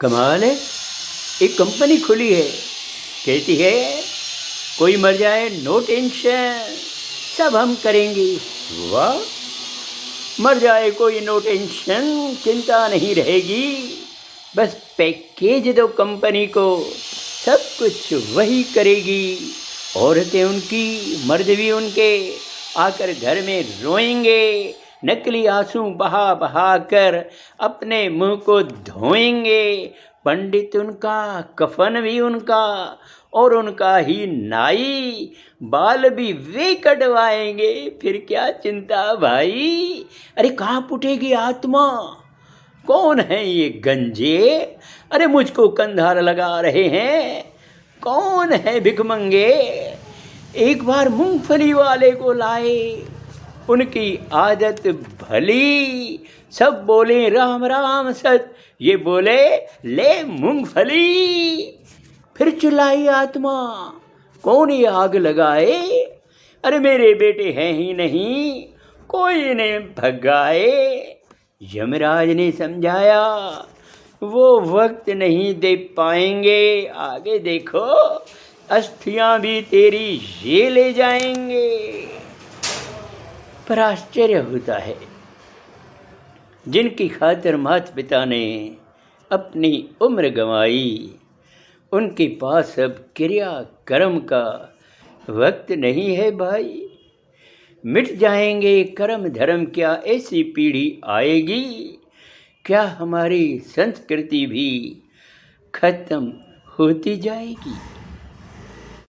कमाल है। एक कंपनी खुली है, कहती है कोई मर जाए नो टेंशन, सब हम करेंगे। वाह, मर जाए कोई नो टेंशन, चिंता नहीं रहेगी। बस पैकेज दो कंपनी को, सब कुछ वही करेगी। औरतें उनकी, मर्द भी उनके, आकर घर में रोएंगे, नकली आंसू बहा बहा कर अपने मुंह को धोएंगे। पंडित उनका, कफन भी उनका, और उनका ही नाई, बाल भी वे कटवाएंगे। फिर क्या चिंता भाई। अरे कहाँ फूटेगी आत्मा। कौन है ये गंजे, अरे मुझको कंधार लगा रहे हैं। कौन है भिखमंगे। एक बार मूंगफली वाले को लाए, उनकी आदत भली। सब बोले राम राम सत, ये बोले ले मूंगफली। फिर चिल्लाई आत्मा, कौन ये आग लगाए। अरे मेरे बेटे हैं ही नहीं, कोई ने भगाए। यमराज ने समझाया, वो वक्त नहीं दे पाएंगे। आगे देखो, अस्थियां भी तेरी ये ले जाएंगे। पर आश्चर्य होता है, जिनकी खातिर माता पिता ने अपनी उम्र गंवाई, उनके पास अब क्रिया कर्म का वक्त नहीं है भाई। मिट जाएंगे कर्म धर्म, क्या ऐसी पीढ़ी आएगी। क्या हमारी संस्कृति भी खत्म होती जाएगी।